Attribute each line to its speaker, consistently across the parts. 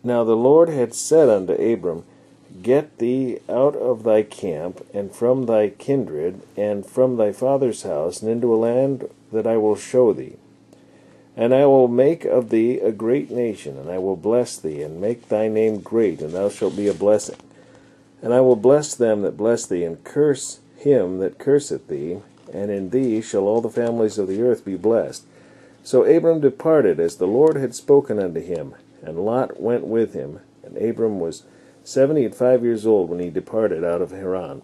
Speaker 1: Now the Lord had said unto Abram, Get thee out of thy camp, and from thy kindred, and from thy father's house, and into a land that I will show thee. And I will make of thee a great nation, and I will bless thee, and make thy name great, and thou shalt be a blessing. And I will bless them that bless thee, and curse him that curseth thee, and in thee shall all the families of the earth be blessed. So Abram departed, as the Lord had spoken unto him, and Lot went with him. And Abram was 75 years old when he departed out of Haran.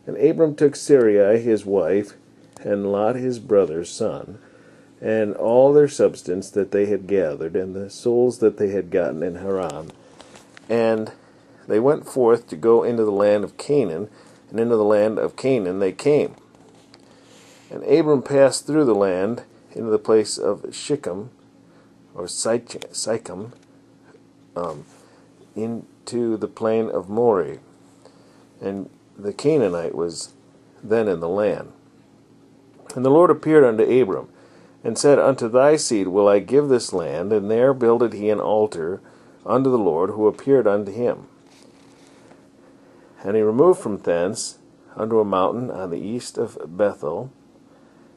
Speaker 1: And Abram took Sarai his wife, and Lot his brother's son, and all their substance that they had gathered, and the souls that they had gotten in Haran. And they went forth to go into the land of Canaan, and into the land of Canaan they came. And Abram passed through the land into the place of Sichem, or Sichem, into the plain of Moreh. And the Canaanite was then in the land. And the Lord appeared unto Abram, and said, Unto thy seed will I give this land. And there builded he an altar unto the Lord, who appeared unto him. And he removed from thence unto a mountain on the east of Bethel,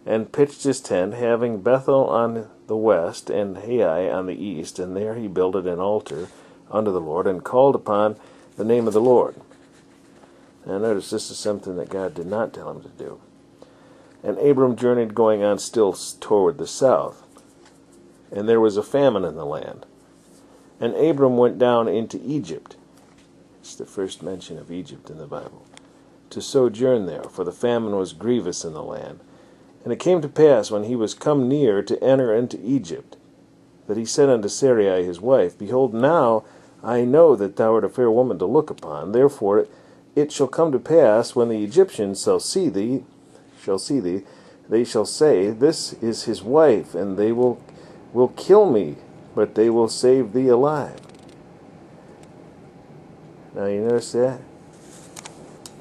Speaker 1: and pitched his tent, having Bethel on the west, and Hai on the east. And there he builded an altar unto the Lord, and called upon the name of the Lord. Now notice this is something that God did not tell him to do. And Abram journeyed going on still toward the south, and there was a famine in the land. And Abram went down into Egypt. It's the first mention of Egypt in the Bible. To sojourn there, for the famine was grievous in the land. And it came to pass, when he was come near to enter into Egypt, that he said unto Sarai his wife, Behold, now I know that thou art a fair woman to look upon. Therefore it shall come to pass, when the Egyptians shall see thee, they shall say, This is his wife, and they will kill me, but they will save thee alive. Now you notice that?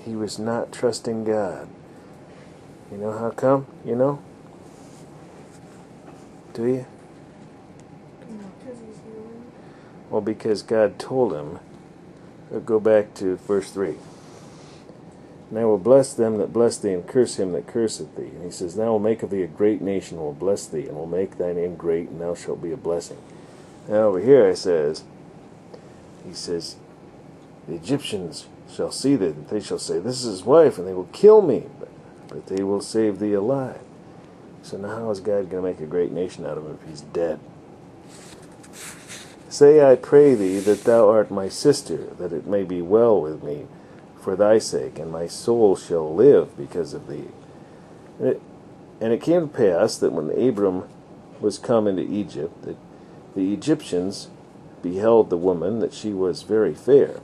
Speaker 1: He was not trusting God. You know how come? You know? Do you? Well, because God told him. Go back to verse 3. And I will bless them that bless thee, and curse him that curseth thee. And he says, And I will make of thee a great nation, and will bless thee, and will make thy name great, and thou shalt be a blessing. Now over here he says, The Egyptians shall see thee, and they shall say, This is his wife, and they will kill me, but they will save thee alive. So now how is God going to make a great nation out of him if he's dead? Say, I pray thee, that thou art my sister, that it may be well with me for thy sake, and my soul shall live because of thee. And it came to pass that when Abram was come into Egypt, that the Egyptians beheld the woman, that she was very fair.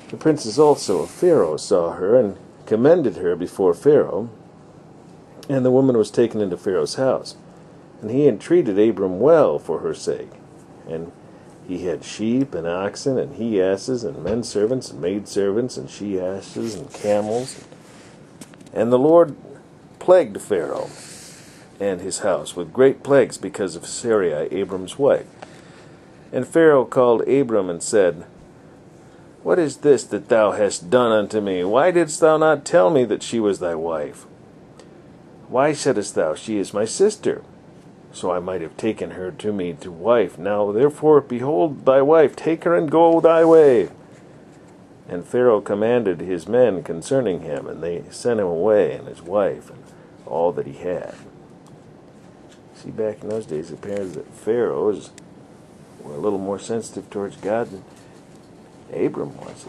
Speaker 1: The princes also of Pharaoh saw her, and commended her before Pharaoh. And the woman was taken into Pharaoh's house. And he entreated Abram well for her sake. And he had sheep and oxen, and he-asses, and men servants, and maid servants, and she-asses, and camels. And the Lord plagued Pharaoh and his house with great plagues because of Sarai, Abram's wife. And Pharaoh called Abram and said, What is this that thou hast done unto me? Why didst thou not tell me that she was thy wife? Why saidst thou, She is my sister? So I might have taken her to me to wife. Now therefore, behold thy wife, take her and go thy way. And Pharaoh commanded his men concerning him, and they sent him away, and his wife, and all that he had. See, back in those days, it appears that Pharaohs were a little more sensitive towards God than Abram was.